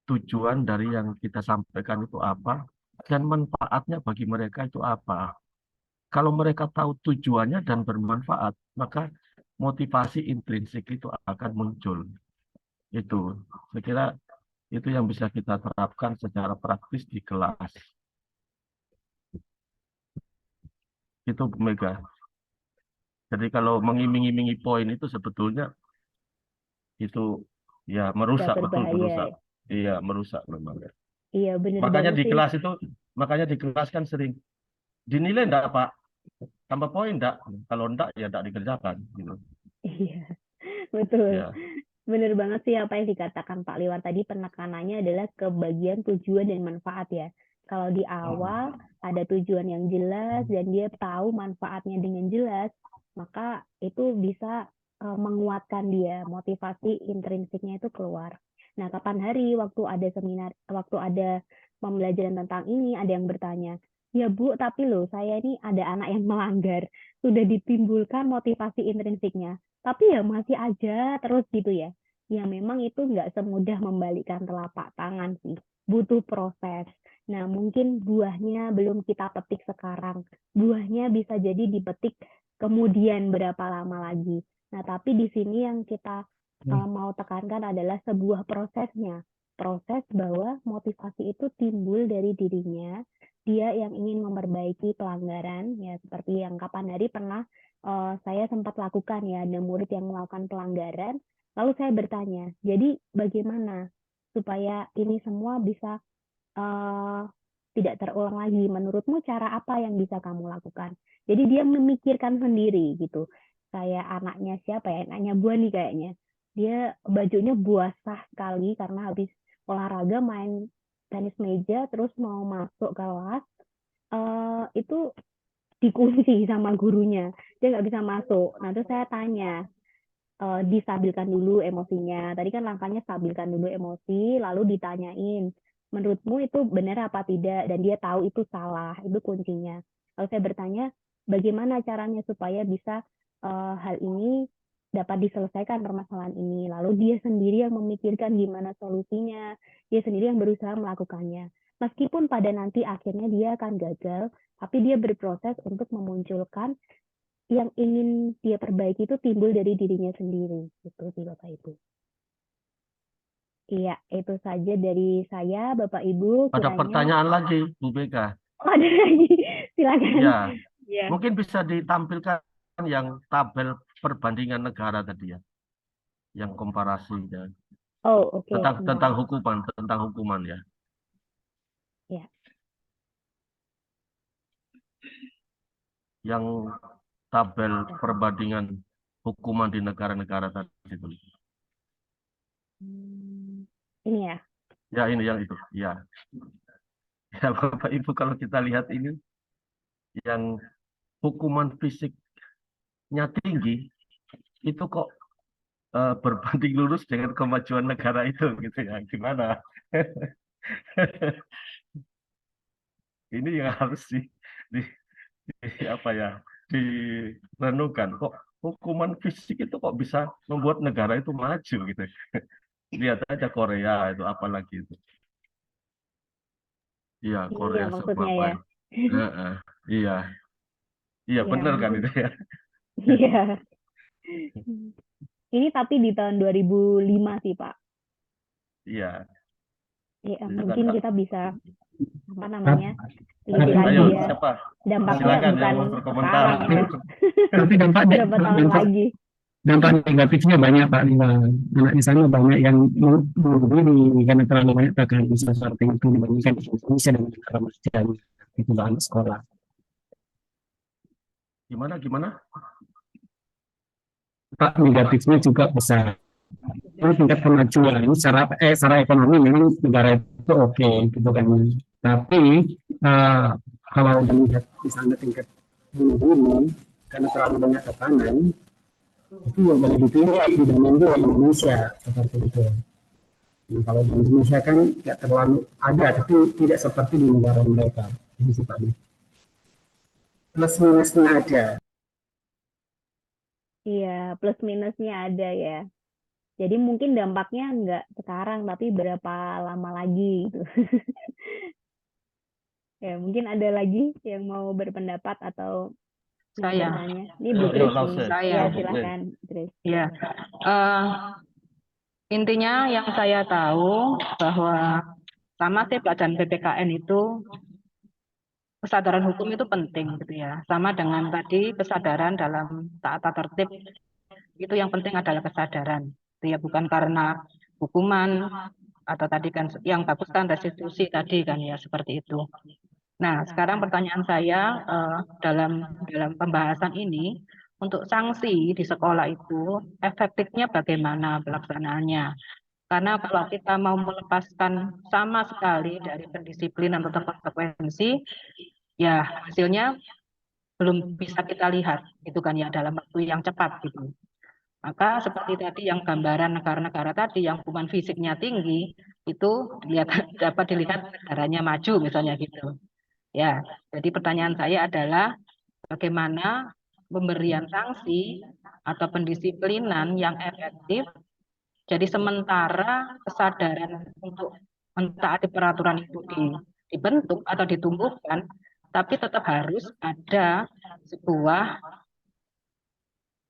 Tujuan dari yang kita sampaikan itu apa dan manfaatnya bagi mereka itu apa. Kalau mereka tahu tujuannya dan bermanfaat, maka motivasi intrinsik itu akan muncul. Itu, saya kira itu yang bisa kita terapkan secara praktis di kelas. Itu Bu Mega. Jadi kalau mengiming-imingi poin itu sebetulnya itu ya Bisa merusak, betul berbahaya. merusak. Iya, merusak memang. Iya bener Makanya banget di sih. kelas itu, makanya di kelas kan sering dinilai enggak Pak? Tambah poin enggak? Kalau enggak ya enggak dikerjakan gitu. Iya, betul. Ya. Bener banget sih apa yang dikatakan Pak Liwan tadi, penekanannya adalah ke bagian tujuan dan manfaat ya. Kalau di awal ada tujuan yang jelas dan dia tahu manfaatnya dengan jelas, maka itu bisa menguatkan dia, motivasi intrinsiknya itu keluar. Nah, kapan hari waktu ada seminar, waktu ada pembelajaran tentang ini, ada yang bertanya, ya Bu, tapi loh saya ini ada anak yang melanggar, sudah ditimbulkan motivasi intrinsiknya, tapi ya masih aja terus gitu ya. Ya memang itu nggak semudah membalikkan telapak tangan sih, butuh proses. Nah, mungkin buahnya belum kita petik sekarang. Buahnya bisa jadi dipetik kemudian berapa lama lagi. Nah, tapi di sini yang kita mau tekankan adalah sebuah prosesnya. Proses bahwa motivasi itu timbul dari dirinya, dia yang ingin memperbaiki pelanggaran, ya seperti yang kapan hari pernah saya sempat lakukan ya, ada murid yang melakukan pelanggaran, lalu saya bertanya, jadi bagaimana supaya ini semua bisa tidak terulang lagi. Menurutmu cara apa yang bisa kamu lakukan? Jadi dia memikirkan sendiri gitu. Kayak anaknya siapa ya? Anaknya Buani kayaknya. Dia bajunya basah sekali karena habis olahraga main tenis meja terus mau masuk kelas itu dikunci sama gurunya. Dia nggak bisa masuk. Nah, terus saya tanya, distabilkan dulu emosinya. Tadi kan langkahnya stabilkan dulu emosi, lalu ditanyain, menurutmu itu benar apa tidak, dan dia tahu itu salah, itu kuncinya. Kalau saya bertanya, bagaimana caranya supaya bisa hal ini dapat diselesaikan permasalahan ini, lalu dia sendiri yang memikirkan gimana solusinya, dia sendiri yang berusaha melakukannya. Meskipun pada nanti akhirnya dia akan gagal, tapi dia berproses untuk memunculkan yang ingin dia perbaiki itu timbul dari dirinya sendiri, gitu sih Bapak Ibu. Iya, itu saja dari saya, Bapak Ibu. Ada Kiranya pertanyaan lagi, Bu Beka. ada lagi, silakan. Ya, Ya. mungkin bisa ditampilkan yang tabel perbandingan negara tadi ya, yang komparasi ya. Oh, oke. Tentang hukuman ya. Ya. Yang tabel perbandingan hukuman di negara-negara tadi itu. Ini ya. Ya, ini yang itu. Ya. Ya, Bapak Ibu, kalau kita lihat ini yang hukuman fisiknya tinggi itu kok berbanding lurus dengan kemajuan negara itu gitu ya. Gimana? Ini yang harus apa ya, direnungkan. Kok hukuman fisik itu kok bisa membuat negara itu maju gitu. Lihat aja Korea itu, apalagi itu. Iya, Ini Korea ya maksudnya apa ya. ya? Iya. Iya, Ya, benar kan itu ya. Iya. Ini tapi di tahun 2005 sih, Pak. Iya. Ya, Itu mungkin kan, kita bisa apa namanya? teliti Tapi- lagi ayo ya. siapa? Dampaknya Silakan bukan yang mau berkomentar. sekarang ya. Tapi Berapa tahun lagi. dampak negatifnya banyak Pak. Anak di sana banyak yang bunuh diri karena terlalu banyak tekanan seperti itu dibandingkan di Indonesia dengan remaja itu anak sekolah. Gimana? Pak, negatifnya juga besar. Tingkat kemajuan secara ekonomi memang negara itu oke gitu kan. Tapi kalau melihat misalnya tingkat bunuh diri karena terlalu banyak tekanan itu yang lebih tinggi dibanding di Indonesia seperti itu. Nah, kalau di Indonesia kan tidak terlalu ada, tapi tidak seperti di negara mereka. Ini sifatnya. Plus minusnya ada. Iya, plus minusnya ada ya. Jadi mungkin dampaknya nggak sekarang, tapi berapa lama lagi gitu. Ya, mungkin ada lagi yang mau berpendapat atau mau Saya. bertanya. Ini Bu Yuk, Grace nih. langsung. Saya. Ya, Bu Grace. silakan, Grace. Ya, intinya yang saya tahu bahwa sama sih pelajaran PPKN itu kesadaran hukum itu penting gitu ya. Sama dengan tadi kesadaran dalam tata tertib itu yang penting adalah kesadaran. Itu ya bukan karena hukuman atau tadi kan yang bagus kan restitusi tadi kan ya seperti itu. Nah, sekarang pertanyaan saya dalam pembahasan ini untuk sanksi di sekolah itu efektifnya bagaimana pelaksanaannya? Karena kalau kita mau melepaskan sama sekali dari pendisiplinan atau konsekuensi, ya hasilnya belum bisa kita lihat, itu kan ya dalam waktu yang cepat gitu. Maka seperti tadi yang gambaran negara-negara tadi yang hukuman fisiknya tinggi, itu dapat dilihat negaranya maju misalnya gitu. Ya, jadi pertanyaan saya adalah bagaimana pemberian sanksi atau pendisiplinan yang efektif. Jadi sementara kesadaran untuk mentaati peraturan itu dibentuk atau ditumbuhkan, tapi tetap harus ada sebuah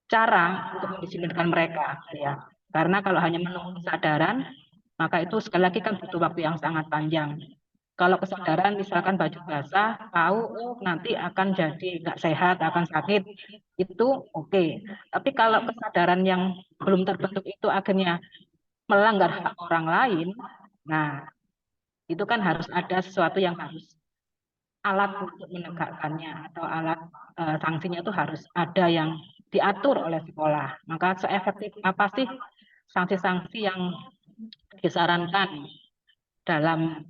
cara untuk mendisiplinkan mereka, ya. Karena kalau hanya menunggu kesadaran, maka itu sekali lagi kan butuh waktu yang sangat panjang. Kalau kesadaran misalkan baju basah, tahu nanti akan jadi nggak sehat, akan sakit, itu oke. Tapi kalau kesadaran yang belum terbentuk itu akhirnya melanggar hak orang lain, nah itu kan harus ada sesuatu yang harus alat untuk menegakkannya atau alat sanksinya itu harus ada yang diatur oleh sekolah. Maka seefektif apa sih sanksi-sanksi yang disarankan dalam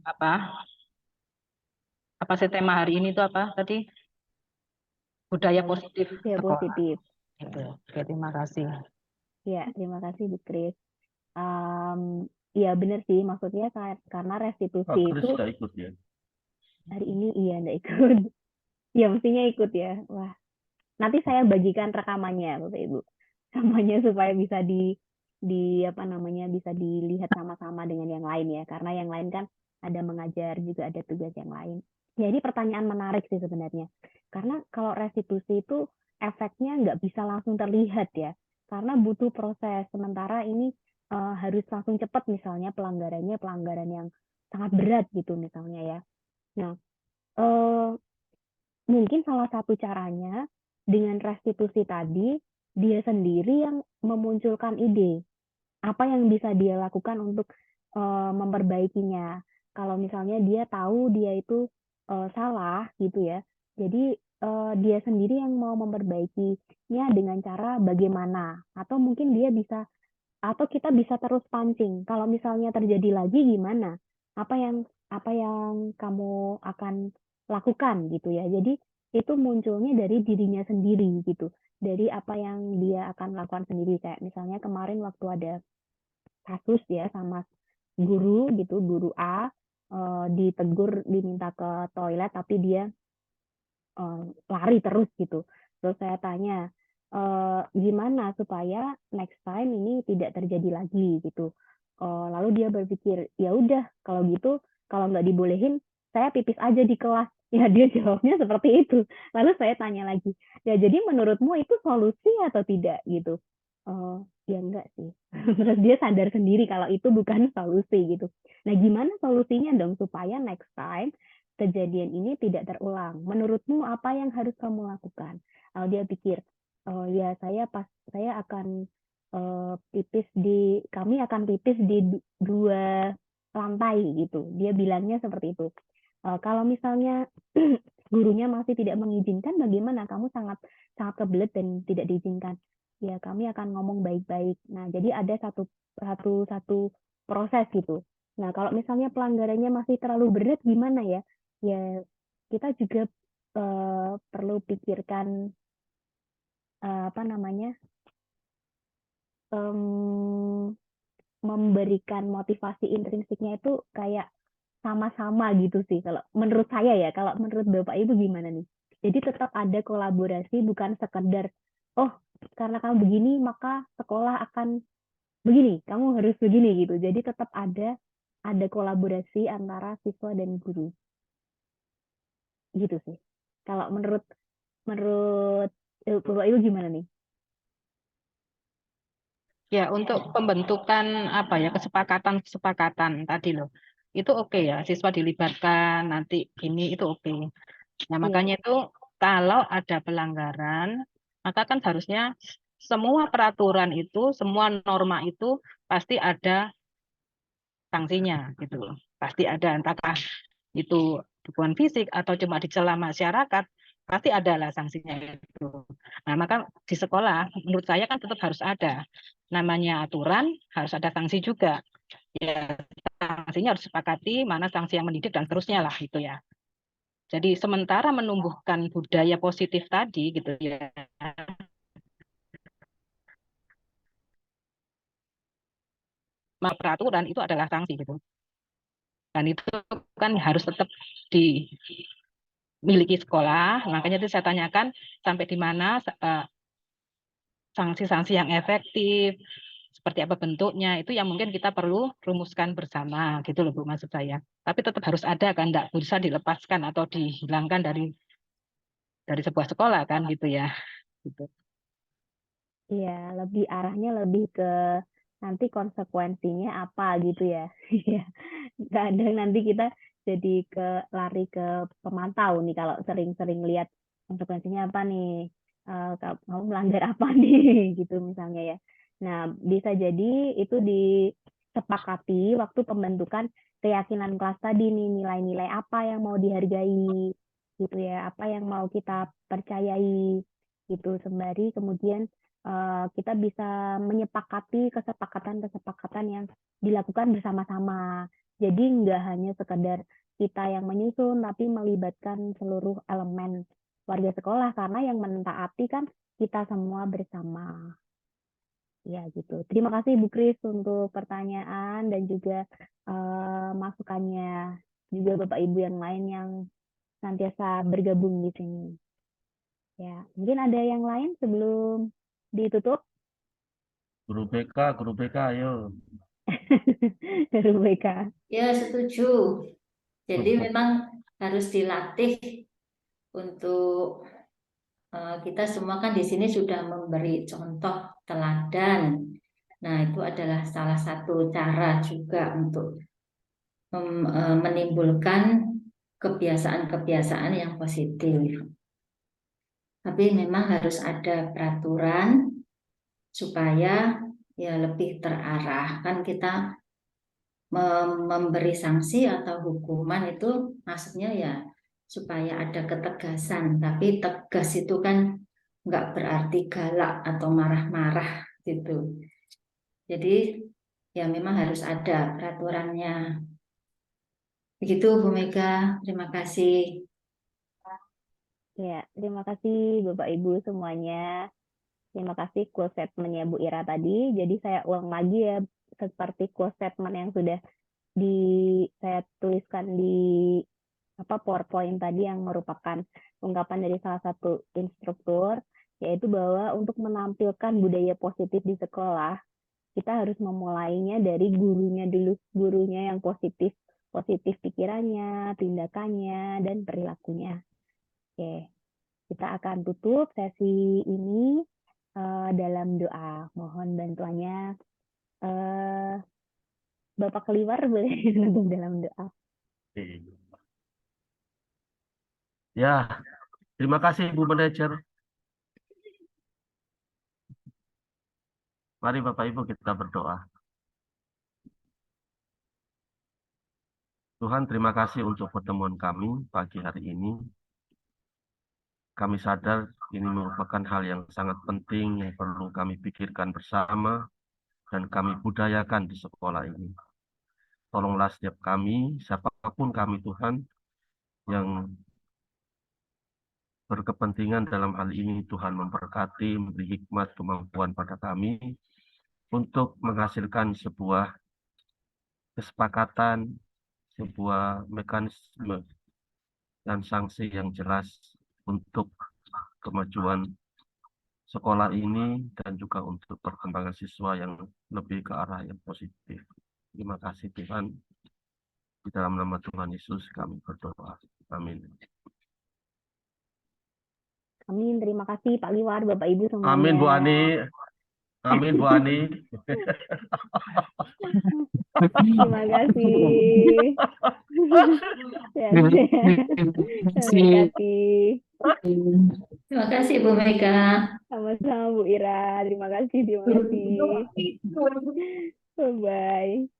apa sih tema hari ini itu apa tadi? Budaya positif Ya, sekolah. positif. Gitu. Oke, terima kasih. Ya, terima kasih Bu Grace. iya bener sih, maksudnya karena Pak restitusi Kris itu nggak ikut ya? hari ini iya nggak ikut. Ya mestinya ikut ya. Wah, nanti saya bagikan rekamannya Bapak Ibu. Rekamannya supaya bisa di apa namanya bisa dilihat sama-sama dengan yang lain ya. Karena yang lain kan ada mengajar juga ada tugas yang lain. Jadi pertanyaan menarik sih sebenarnya. Karena kalau restitusi itu efeknya nggak bisa langsung terlihat ya. Karena butuh proses. Sementara ini harus langsung cepat misalnya pelanggarannya pelanggaran yang sangat berat gitu misalnya ya. Nah, eh, mungkin salah satu caranya dengan restitusi tadi, dia sendiri yang memunculkan ide. Apa yang bisa dia lakukan untuk memperbaikinya. Kalau misalnya dia tahu dia itu salah gitu ya. Jadi dia sendiri yang mau memperbaikinya dengan cara bagaimana. Atau mungkin dia bisa atau kita bisa terus pancing. Kalau misalnya terjadi lagi gimana? Apa yang kamu akan lakukan gitu ya. Jadi itu munculnya dari dirinya sendiri gitu. Dari apa yang dia akan lakukan sendiri kayak misalnya kemarin waktu ada kasus ya sama guru gitu, guru A ditegur diminta ke toilet tapi dia lari terus gitu. Terus saya tanya, gimana supaya next time ini tidak terjadi lagi gitu. Lalu dia berpikir, ya udah kalau gitu, kalau nggak dibolehin, saya pipis aja di kelas. Ya dia jawabnya seperti itu. Lalu saya tanya lagi, ya jadi menurutmu itu solusi atau tidak gitu? Ya enggak sih. Terus dia sadar sendiri kalau itu bukan solusi gitu. Nah gimana solusinya dong supaya next time kejadian ini tidak terulang. Menurutmu apa yang harus kamu lakukan? Kalau dia pikir, oh ya saya akan kami akan pipis di dua lantai gitu. Dia bilangnya seperti itu. Kalau misalnya gurunya masih tidak mengizinkan, bagaimana? Kamu sangat sangat kebelet dan tidak diizinkan. Ya kami akan ngomong baik-baik. Nah jadi ada satu proses gitu. Nah kalau misalnya pelanggarannya masih terlalu berat, gimana ya? Ya kita juga perlu pikirkan apa namanya memberikan motivasi intrinsiknya itu kayak sama-sama gitu sih kalau menurut saya ya. Kalau menurut Bapak Ibu gimana nih? Jadi tetap ada kolaborasi, bukan sekedar oh karena kamu begini maka sekolah akan begini, kamu harus begini gitu. Jadi tetap ada kolaborasi antara siswa dan guru gitu sih. Kalau menurut menurut Bapak Ibu gimana nih? Ya, untuk pembentukan apa ya kesepakatan tadi loh. Itu oke ya, siswa dilibatkan nanti ini itu oke. Nah, Iya, makanya itu kalau ada pelanggaran, maka kan harusnya semua peraturan itu, semua norma itu pasti ada sanksinya gitu loh. Pasti ada entahkah itu dukungan fisik atau cuma dicela masyarakat, pasti ada lah sanksinya itu. Nah, maka di sekolah menurut saya kan tetap harus ada namanya aturan, harus ada sanksi juga. Ya, sanksinya harus sepakati mana sanksi yang mendidik dan seterusnya lah itu ya. Jadi sementara menumbuhkan budaya positif tadi gitu ya, maka peraturan itu adalah sanksi gitu. Dan itu kan harus tetap dimiliki sekolah. Makanya itu saya tanyakan sampai di mana sanksi-sanksi yang efektif, seperti apa bentuknya, itu yang mungkin kita perlu rumuskan bersama gitu loh Bu maksud saya. Tapi tetap harus ada kan, enggak bisa dilepaskan atau dihilangkan dari sebuah sekolah kan gitu ya. Gitu. iya, arahnya lebih ke nanti konsekuensinya apa gitu ya. Iya. Kadang nanti kita jadi lari ke pemantau nih kalau sering-sering lihat konsekuensinya apa nih. Kamu melanggar apa nih gitu misalnya ya. Nah, bisa jadi itu disepakati waktu pembentukan keyakinan kelas tadi nih, nilai-nilai apa yang mau dihargai gitu ya, apa yang mau kita percayai gitu sembari kemudian kita bisa menyepakati kesepakatan-kesepakatan yang dilakukan bersama-sama. Jadi nggak hanya sekedar kita yang menyusun, tapi melibatkan seluruh elemen warga sekolah karena yang mentaati kan kita semua bersama. Ya, gitu. Terima kasih Bu Kris untuk pertanyaan dan juga masukannya. Juga Bapak Ibu yang lain yang senantiasa bergabung di sini. Ya, mungkin ada yang lain sebelum ditutup? Guru BK, ayo. Rubeka. Ya, setuju. Jadi memang harus dilatih untuk kita semua kan di sini sudah memberi contoh teladan. Nah, itu adalah salah satu cara juga untuk menimbulkan kebiasaan-kebiasaan yang positif. Tapi memang harus ada peraturan supaya ya lebih terarah. Kan kita memberi sanksi atau hukuman itu maksudnya ya supaya ada ketegasan. Tapi tegas itu kan nggak berarti galak atau marah-marah gitu. Jadi ya memang harus ada peraturannya. Begitu Bu Mega, terima kasih. Ya, terima kasih Bapak Ibu semuanya. Terima kasih close statement-nya Bu Ira tadi. Jadi saya ulang lagi ya, seperti close statement yang sudah saya tuliskan di PowerPoint tadi yang merupakan ungkapan dari salah satu instruktur, yaitu bahwa untuk menampilkan budaya positif di sekolah, kita harus memulainya dari gurunya dulu, gurunya yang positif pikirannya, tindakannya, dan perilakunya. Oke, kita akan tutup sesi ini dalam doa. Mohon bantuannya. Bapak Keliwar boleh menutup dalam doa. Ya, terima kasih Bu Manajer. Mari Bapak Ibu kita berdoa. Tuhan, terima kasih untuk pertemuan kami pagi hari ini. Kami sadar ini merupakan hal yang sangat penting yang perlu kami pikirkan bersama dan kami budayakan di sekolah ini. Tolonglah setiap kami, siapapun kami Tuhan, yang berkepentingan dalam hal ini, Tuhan memberkati, memberi hikmat, kemampuan pada kami untuk menghasilkan sebuah kesepakatan, sebuah mekanisme dan sanksi yang jelas untuk kemajuan sekolah ini dan juga untuk perkembangan siswa yang lebih ke arah yang positif. Terima kasih Tuhan. Di dalam nama Tuhan Yesus kami berdoa. Amin. Amin. Terima kasih Pak Liwar, Bapak Ibu semuanya. Amin Bu Ani. Amin Bu Ani. Terima kasih. Terima kasih Bu Mega. Sama-sama Bu Ira. Terima kasih. Bye-bye.